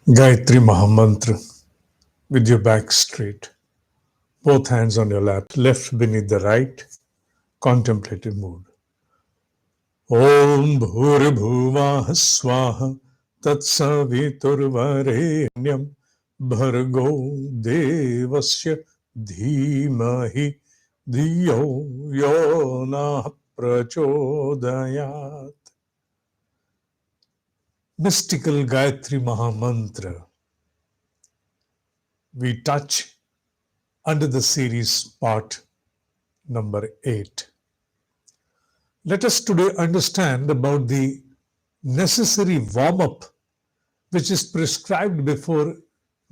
Gayatri Mahamantra with your back straight, both hands on your lap, left beneath the right, contemplative mood. Om Bhuribhuvah Swaha Tatsaviturvarenyam Bhargo Devasya Dhimahi Dhiyo Yona Prachodayat. Mystical Gayatri Mahamantra we touch under the series part number 8. Let us today understand about the necessary warm-up which is prescribed before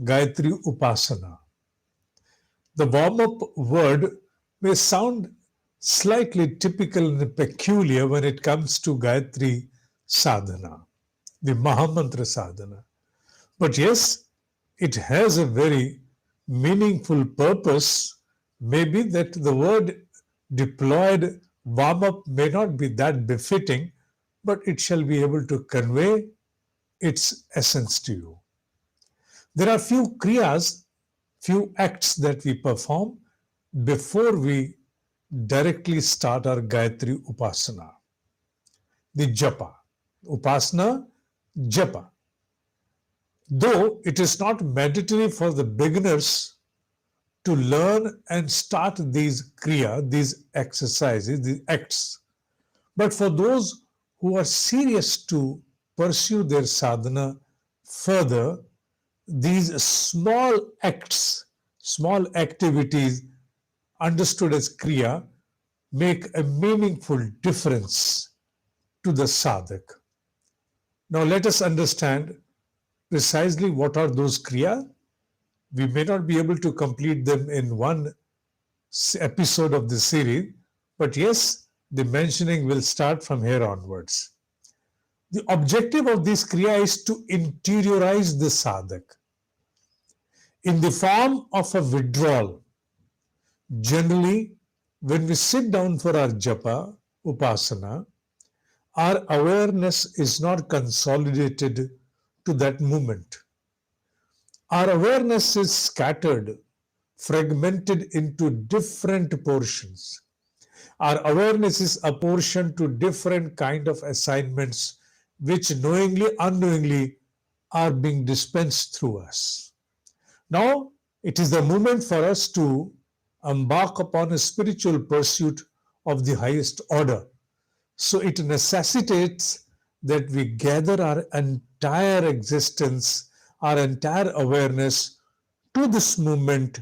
Gayatri Upasana. The warm-up word may sound slightly typical and peculiar when it comes to Gayatri sadhana, the Mahamantra sadhana. But yes, it has a very meaningful purpose. Maybe that the word deployed warm-up may not be that befitting, but it shall be able to convey its essence to you. There are few kriyas, few acts that we perform before we directly start our Gayatri Upasana. The japa. Upasana, japa. Though it is not mandatory for the beginners to learn and start these kriya, these exercises, these acts, but for those who are serious to pursue their sadhana further, these small acts, small activities understood as kriya make a meaningful difference to the sadhak. Now let us understand precisely what are those kriya. We may not be able to complete them in one episode of the series, but yes, the mentioning will start from here onwards. The objective of this kriya is to interiorize the sadhak in the form of a withdrawal. Generally, when we sit down for our japa, upasana, our awareness is not consolidated to that moment. Our awareness is scattered, fragmented into different portions. Our awareness is apportioned to different kind of assignments which knowingly, unknowingly are being dispensed through us. Now, it is the moment for us to embark upon a spiritual pursuit of the highest order. So it necessitates that we gather our entire existence, our entire awareness to this moment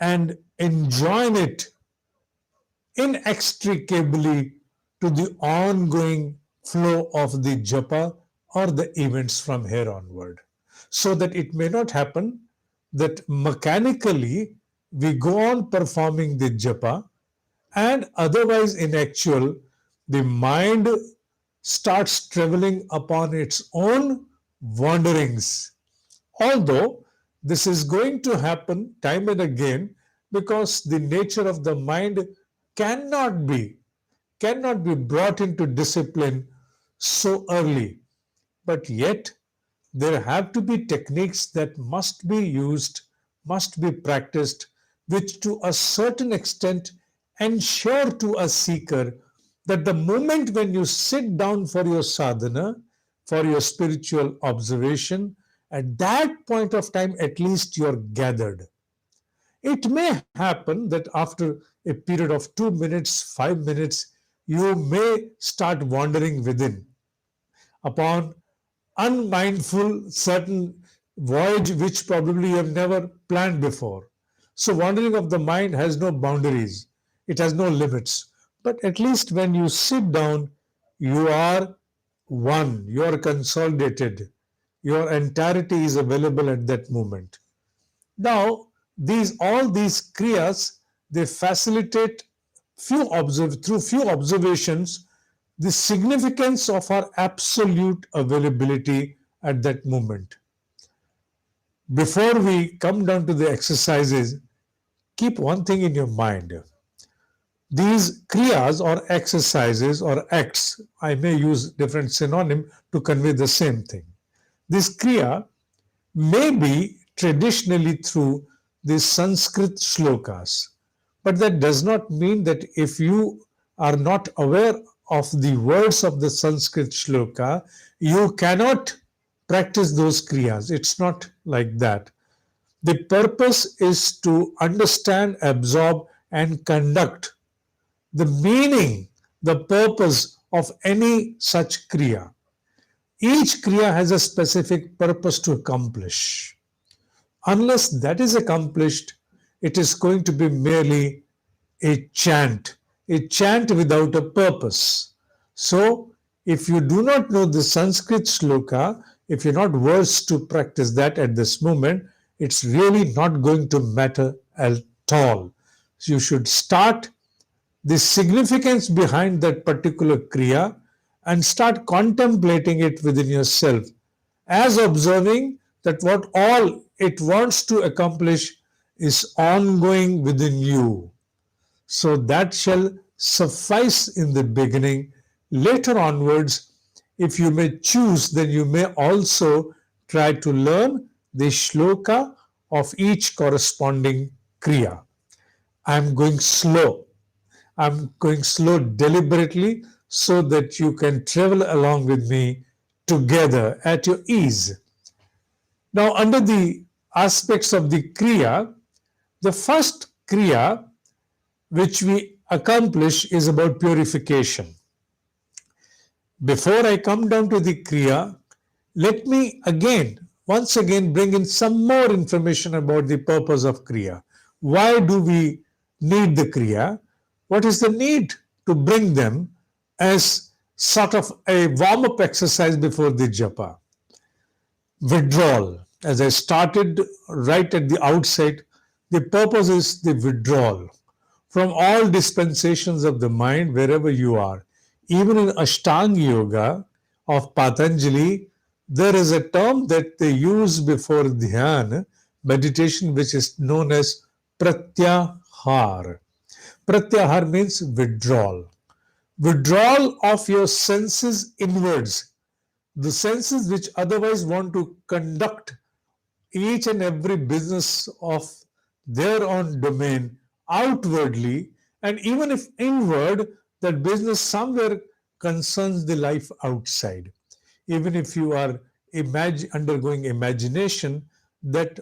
and enjoin it inextricably to the ongoing flow of the japa or the events from here onward. So that it may not happen that mechanically we go on performing the japa and otherwise in actual the mind starts traveling upon its own wanderings. Although this is going to happen time and again because the nature of the mind cannot be brought into discipline so early. But yet there have to be techniques that must be used, must be practiced, which to a certain extent ensure to a seeker that the moment when you sit down for your sadhana, for your spiritual observation, at that point of time at least you're gathered. It may happen that after a period of 2 minutes, 5 minutes, you may start wandering within upon unmindful certain voyage which probably you have never planned before. So wandering of the mind has no boundaries. It has no limits. But at least when you sit down, you are one, you are consolidated. Your entirety is available at that moment. Now, all these kriyas, they facilitate through few observations the significance of our absolute availability at that moment. Before we come down to the exercises, keep one thing in your mind. These kriyas or exercises or acts, I may use different synonym to convey the same thing. This kriya maybe traditionally through the Sanskrit shlokas. But that does not mean that if you are not aware of the words of the Sanskrit shloka, you cannot practice those kriyas. It's not like that. The purpose is to understand, absorb, and conduct the meaning, the purpose of any such kriya. Each kriya has a specific purpose to accomplish. Unless that is accomplished, it is going to be merely a chant without a purpose. So, if you do not know the Sanskrit shloka, if you're not versed to practice that at this moment, it's really not going to matter at all. So you should start the significance behind that particular kriya and start contemplating it within yourself as observing that what all it wants to accomplish is ongoing within you. So that shall suffice in the beginning. Later onwards, if you may choose, then you may also try to learn the shloka of each corresponding kriya. I'm going slow. I'm going slow deliberately so that you can travel along with me together at your ease. Now, under the aspects of the kriya, the first kriya which we accomplish is about purification. Before I come down to the kriya, let me once again bring in some more information about the purpose of kriya. Why do we need the kriya? What is the need to bring them as sort of a warm-up exercise before the japa? Withdrawal. As I started right at the outset, the purpose is the withdrawal from all dispensations of the mind wherever you are. Even in Ashtanga Yoga of Patanjali, there is a term that they use before dhyan, meditation, which is known as pratyahar. Pratyahar means withdrawal. Withdrawal of your senses inwards, the senses which otherwise want to conduct each and every business of their own domain outwardly, and even if inward, that business somewhere concerns the life outside. Even if you are undergoing imagination, that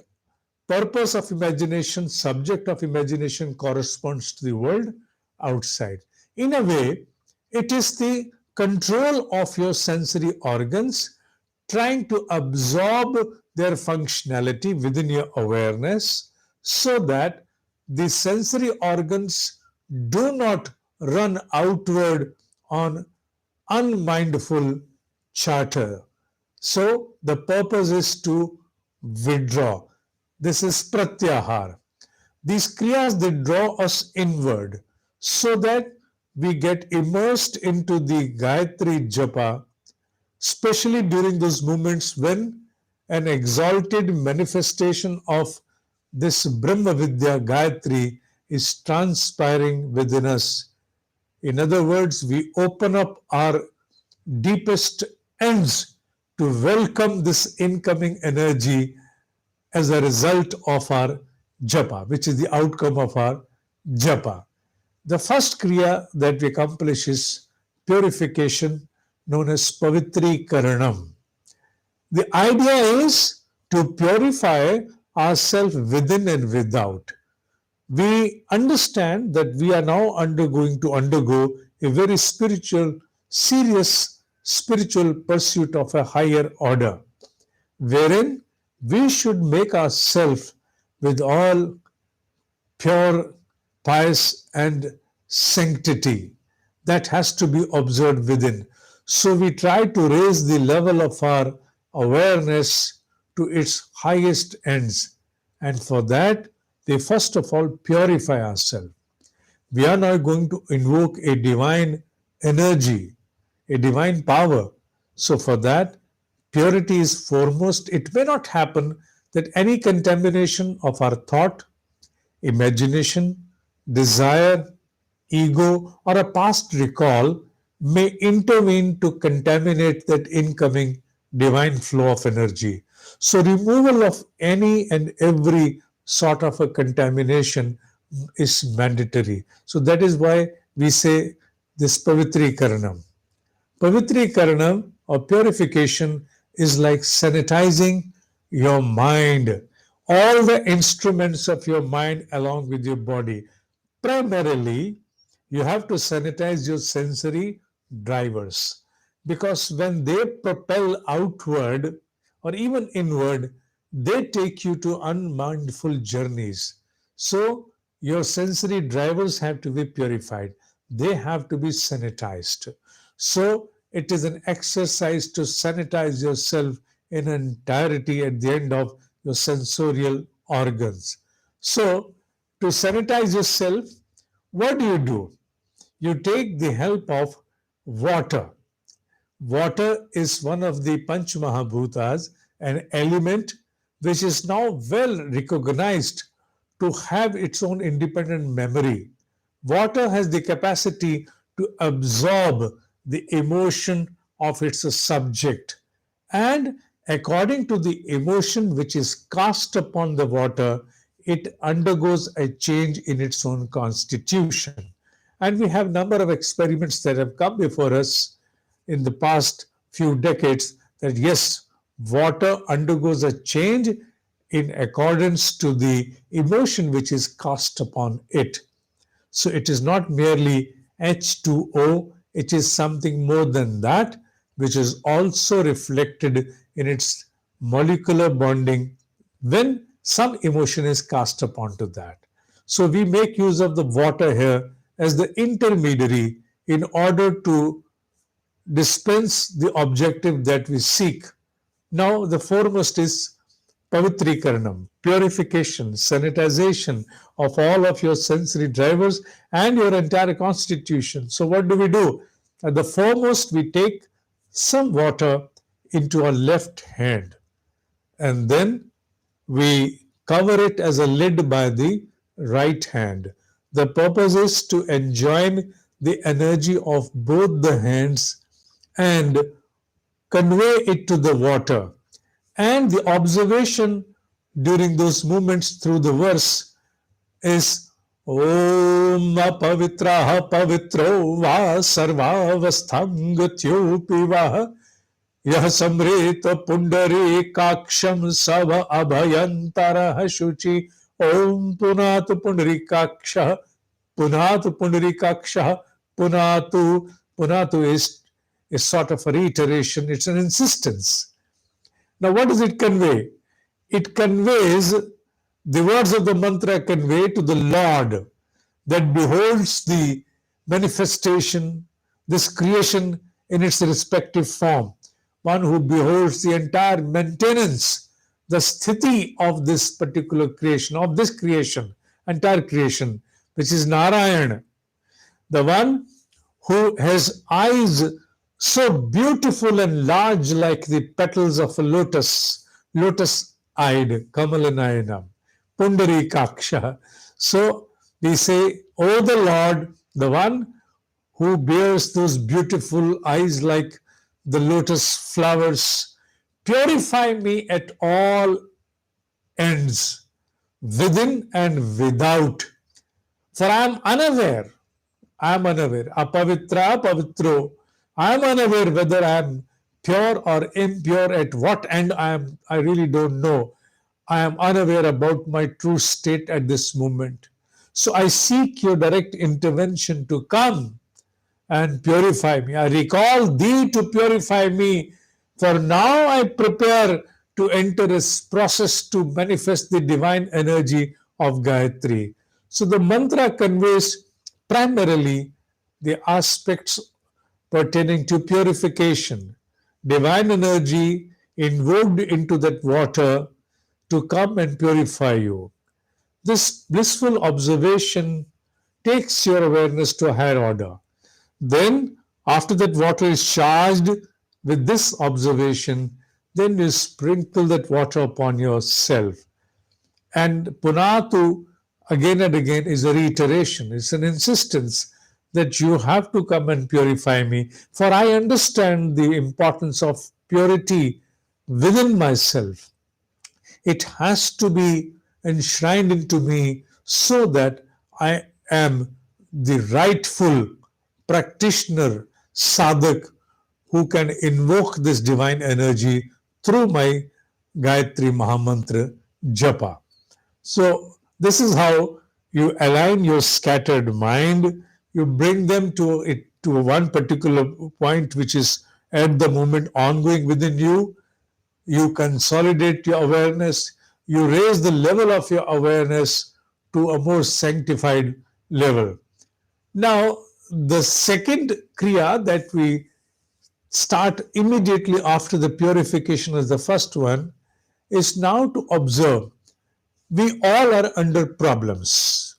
purpose of imagination, subject of imagination corresponds to the world outside. In a way, it is the control of your sensory organs trying to absorb their functionality within your awareness so that the sensory organs do not run outward on unmindful chatter. So the purpose is to withdraw. This is pratyahar. These kriyas, they draw us inward so that we get immersed into the Gayatri Japa, especially during those moments when an exalted manifestation of this Brahma Vidya Gayatri is transpiring within us. In other words, we open up our deepest ends to welcome this incoming energy as a result of our japa, which is the outcome of our japa. The first kriya that we accomplish is purification, known as pavitri karanam. The idea is to purify ourselves within and without. We understand that we are now going to undergo a very serious spiritual pursuit of a higher order, wherein we should make ourselves with all pure, pious, and sanctity that has to be observed within. So we try to raise the level of our awareness to its highest ends. And for that, we first of all purify ourselves. We are now going to invoke a divine energy, a divine power. So for that, purity is foremost. It may not happen that any contamination of our thought, imagination, desire, ego, or a past recall may intervene to contaminate that incoming divine flow of energy. So removal of any and every sort of a contamination is mandatory. So that is why we say this Pavitrikaranam. Pavitrikaranam or purification is like sanitizing your mind, all the instruments of your mind along with your body. Primarily, you have to sanitize your sensory drivers because when they propel outward or even inward, they take you to unmindful journeys. So, your sensory drivers have to be purified, they have to be sanitized. So, it is an exercise to sanitize yourself in entirety at the end of your sensorial organs. So, to sanitize yourself, what do? You take the help of water. Water is one of the Panch Mahabhutas, an element which is now well recognized to have its own independent memory. Water has the capacity to absorb the emotion of its subject, and according to the emotion which is cast upon the water, it undergoes a change in its own constitution. And we have number of experiments that have come before us in the past few decades that yes, water undergoes a change in accordance to the emotion which is cast upon it. So it is not merely H2O, it is something more than that, which is also reflected in its molecular bonding when some emotion is cast upon to that. So we make use of the water here as the intermediary in order to dispense the objective that we seek. Now, the foremost is Pavitrikaranam, purification, sanitization of all of your sensory drivers and your entire constitution. So, what do? At the foremost, we take some water into our left hand and then we cover it as a lid by the right hand. The purpose is to enjoin the energy of both the hands and convey it to the water. And the observation during those moments through the verse is Om Pavitraha Pavitro Va Sarvavasthangatyopi Va Yah Samrita Pundari Kaksham Sava Abhayantara Shuchi Om Punatu Pundari Kaksha Punatu Pundari Kaksha Punatu. Punatu is sort of a reiteration, it's an insistence. Now, what does it convey? It conveys the words of the mantra convey to the Lord that beholds the manifestation, this creation in its respective form. One who beholds the entire maintenance, the sthiti of this particular creation, of this creation, entire creation, which is Narayana, the one who has eyes so beautiful and large like the petals of a lotus, lotus-eyed, Kamalanayanam, Pundarikaksha. So we say, O the Lord, the one who bears those beautiful eyes like the lotus flowers, purify me at all ends, within and without. For I am unaware. Apavitra, pavitro. I am unaware whether I am pure or impure, at what end I am. I really don't know. I am unaware about my true state at this moment. So I seek your direct intervention to come and purify me. I recall thee to purify me, for now I prepare to enter this process to manifest the divine energy of Gayatri. So the mantra conveys primarily the aspects pertaining to purification, divine energy invoked into that water to come and purify you. This blissful observation takes your awareness to a higher order. Then, after that water is charged with this observation, then you sprinkle that water upon yourself. And punatu, again and again, is a reiteration, it's an insistence that you have to come and purify me. For I understand the importance of purity within myself. It has to be enshrined into me so that I am the rightful practitioner, sadhak, who can invoke this divine energy through my Gayatri Mahamantra japa. So, this is how you align your scattered mind, you bring them to it to one particular point which is at the moment ongoing within you. You consolidate your awareness, you raise the level of your awareness to a more sanctified level. Now, the second kriya that we start immediately after the purification as the first one is now to observe. We all are under problems.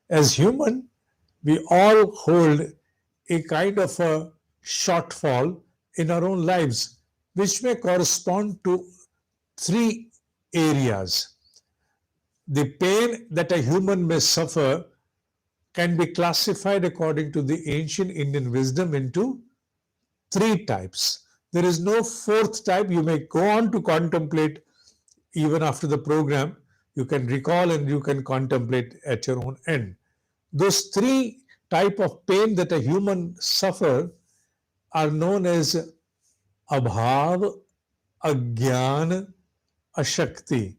As human, we all hold a kind of a shortfall in our own lives, which may correspond to three areas. The pain that a human may suffer can be classified according to the ancient Indian wisdom into three types. There is no fourth type. You may go on to contemplate even after the program. You can recall and you can contemplate at your own end. Those three type of pain that a human suffer are known as abhav, agyan, ashakti.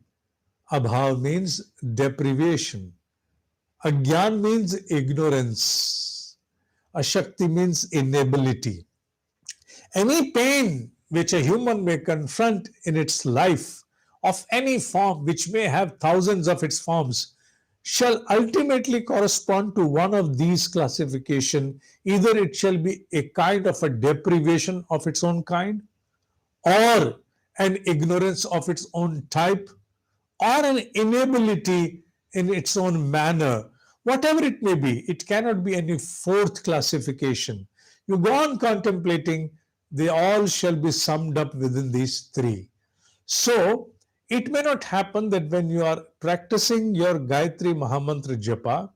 Abhav means deprivation. Agyan means ignorance. Ashakti means inability. Any pain which a human may confront in its life of any form, which may have thousands of its forms, shall ultimately correspond to one of these classification. Either it shall be a kind of a deprivation of its own kind, or an ignorance of its own type, or an inability in its own manner. Whatever it may be, it cannot be any fourth classification. You go on contemplating, they all shall be summed up within these three. So, it may not happen that when you are practicing your Gayatri Mahamantra japa,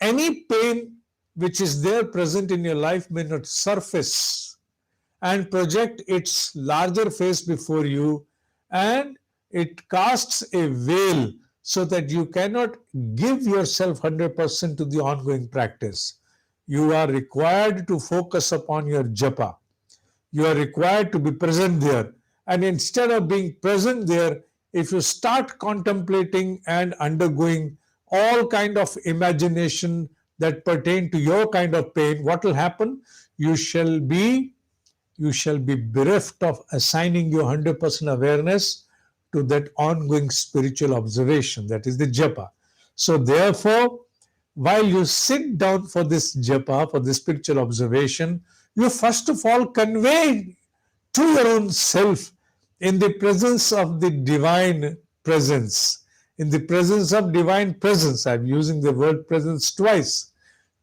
any pain which is there present in your life may not surface and project its larger face before you, and it casts a veil so that you cannot give yourself 100% to the ongoing practice. You are required to focus upon your japa. You are required to be present there. And instead of being present there, if you start contemplating and undergoing all kind of imagination that pertain to your kind of pain, what will happen? You shall be bereft of assigning your 100% awareness to that ongoing spiritual observation, that is the japa. So therefore, while you sit down for this japa, for this spiritual observation, you first of all convey to your own self, in the presence of the divine presence. In the presence of divine presence, I'm using the word presence twice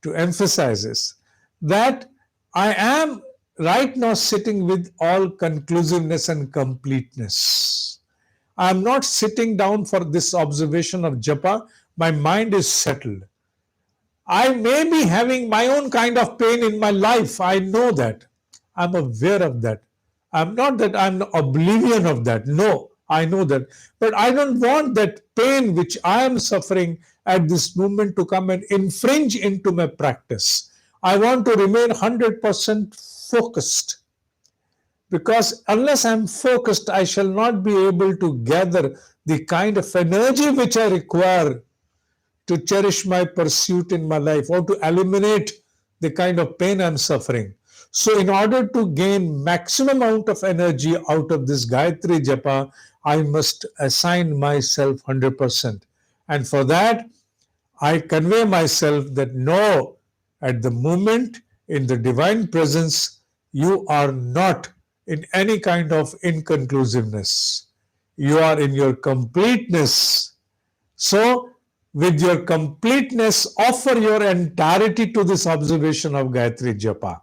to emphasize this, that I am right now sitting with all conclusiveness and completeness. I'm not sitting down for this observation of japa. My mind is settled. I may be having my own kind of pain in my life. I know that. I'm aware of that. I'm not that I'm oblivion of that. No, I know that. But I don't want that pain which I am suffering at this moment to come and infringe into my practice. I want to remain 100% focused. Because unless I'm focused, I shall not be able to gather the kind of energy which I require to cherish my pursuit in my life or to eliminate the kind of pain I'm suffering. So in order to gain maximum amount of energy out of this Gayatri Japa, I must assign myself 100%. And for that, I convey myself that no, at the moment in the divine presence, you are not in any kind of inconclusiveness. You are in your completeness. So, with your completeness, offer your entirety to this observation of Gayatri Japa.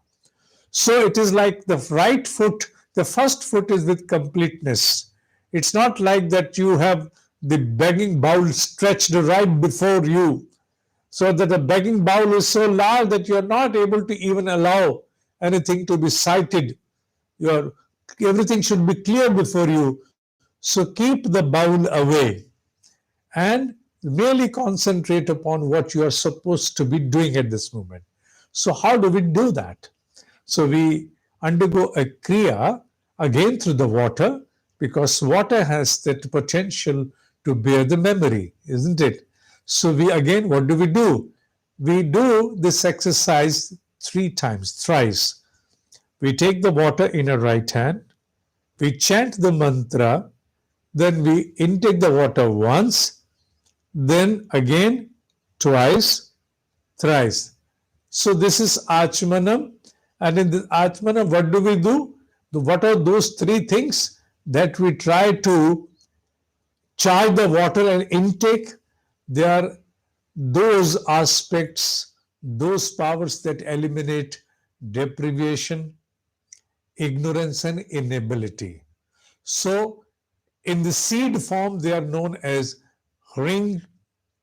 So it is like the right foot, the first foot is with completeness. It's not like that you have the begging bowl stretched right before you, so that the begging bowl is so large that you are not able to even allow anything to be sighted. Your Everything should be clear before you. So keep the bowl away and merely concentrate upon what you are supposed to be doing at this moment. So, how do we do that? So, we undergo a kriya again through the water, because water has that potential to bear the memory, isn't it? So, we again, what do? We do this exercise three times, thrice. We take the water in our right hand, we chant the mantra, then we intake the water once, then again twice, thrice. So this is Achmanam. And in the Achmanam, what do we do? What are those three things that we try to charge the water and intake? They are those aspects, those powers that eliminate deprivation, ignorance, and inability. So in the seed form, they are known as ring,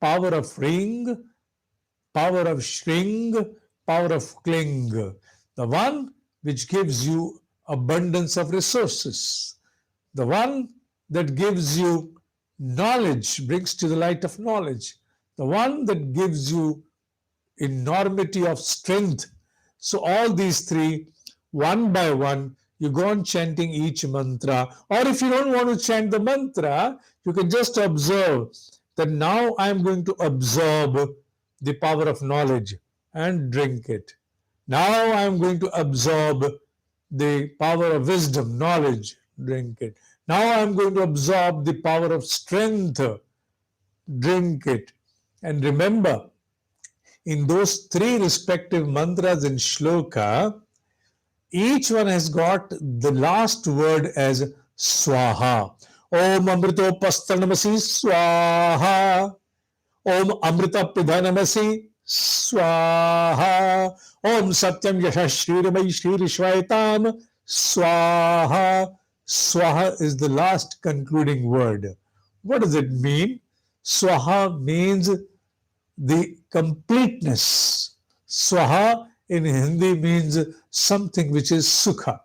power of ring, power of shring, power of cling. The one which gives you abundance of resources. The one that gives you knowledge, brings to the light of knowledge. The one that gives you enormity of strength. So all these three, one by one, you go on chanting each mantra. Or if you don't want to chant the mantra, you can just observe that now I am going to absorb the power of knowledge and drink it. Now I am going to absorb the power of wisdom, knowledge, drink it. Now I am going to absorb the power of strength, drink it. And remember, in those three respective mantras in shloka, each one has got the last word as swaha. Om amrito pastanamasi swaha. Om amrita pidhanamasi swaha. Om satyam yasha shriramai shririshvaitam swaha. Swaha is the last concluding word. What does it mean? Swaha means the completeness. Swaha in Hindi means something which is sukha.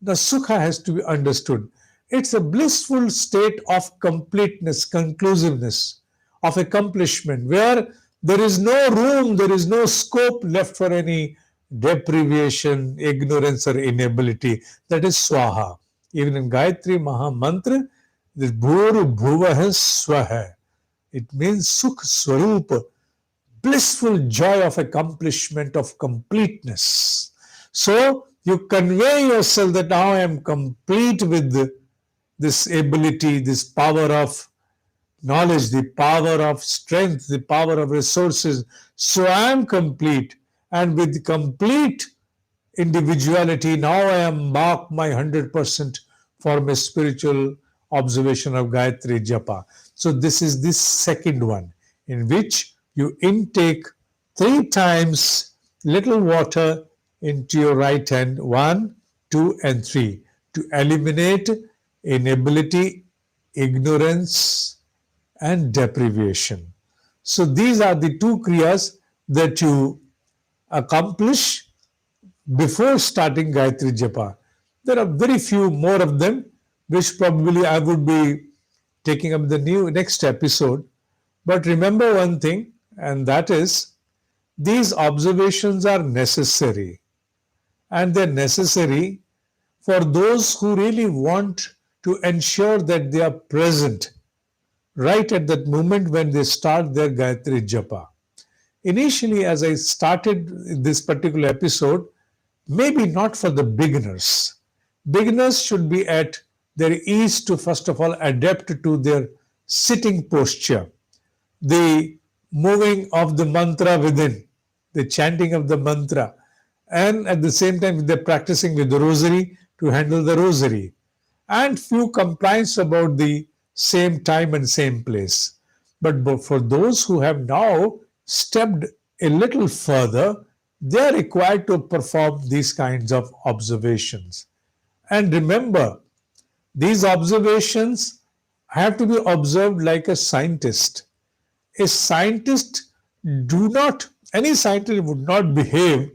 The sukha has to be understood. It's a blissful state of completeness, conclusiveness, of accomplishment, where there is no room, there is no scope left for any deprivation, ignorance, or inability. That is swaha. Even in Gayatri Mahamantra, this bhur bhuvaha swaha. It means sukh swarupa, blissful joy of accomplishment, of completeness. So you convey yourself that now I am complete with this ability, this power of knowledge, the power of strength, the power of resources. So I am complete. And with complete individuality, now I am mark my 100% for my spiritual observation of Gayatri Japa. So this is this second one, in which you intake three times little water into your right hand, 1, 2, and 3, to eliminate inability, ignorance, and deprivation. So these are the two kriyas that you accomplish before starting Gayatri Japa. There are very few more of them, which probably I would be taking up the next episode. But remember one thing, and that is these observations are necessary. And they're necessary for those who really want to ensure that they are present right at that moment when they start their Gayatri Japa. Initially, as I started this particular episode, maybe not for the beginners. Beginners should be at their ease to, first of all, adapt to their sitting posture, the moving of the mantra within, the chanting of the mantra, and at the same time, they're practicing with the rosary to handle the rosary, and few complaints about the same time and same place. But for those who have now stepped a little further, they are required to perform these kinds of observations. And remember, these observations have to be observed like a scientist. A scientist any scientist would not behave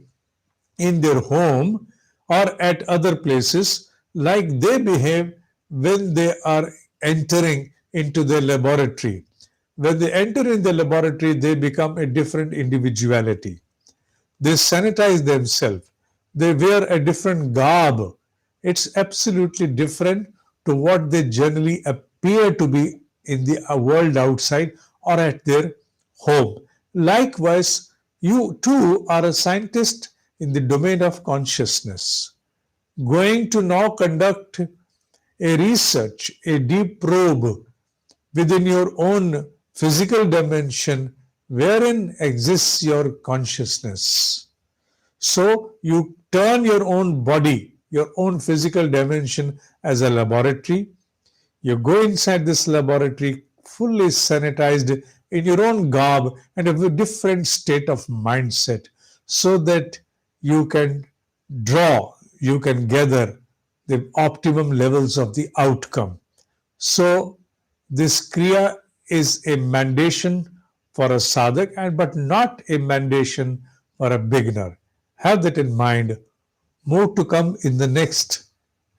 in their home or at other places like they behave when they are entering into the laboratory. When they enter in the laboratory, they become a different individuality. They sanitize themselves. They wear a different garb. It's absolutely different to what they generally appear to be in the world outside or at their home. Likewise, you too are a scientist in the domain of consciousness, going to now conduct a research, a deep probe within your own physical dimension wherein exists your consciousness. So you turn your own body, your own physical dimension as a laboratory. You go inside this laboratory fully sanitized in your own garb and a different state of mindset so that you can draw, you can gather the optimum levels of the outcome. So this kriya is a mandation for a sadhak and but not a mandation for a beginner. Have that in mind. More to come in the next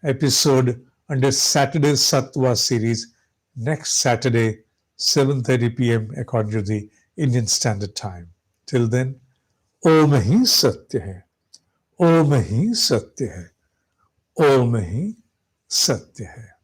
episode under Saturday's Sattva series next Saturday, 7:30 p.m. according to the Indian Standard Time. Till then, Om Hi Satya Hai, Om Hi Satya Hai, Om Hi Satya Hai.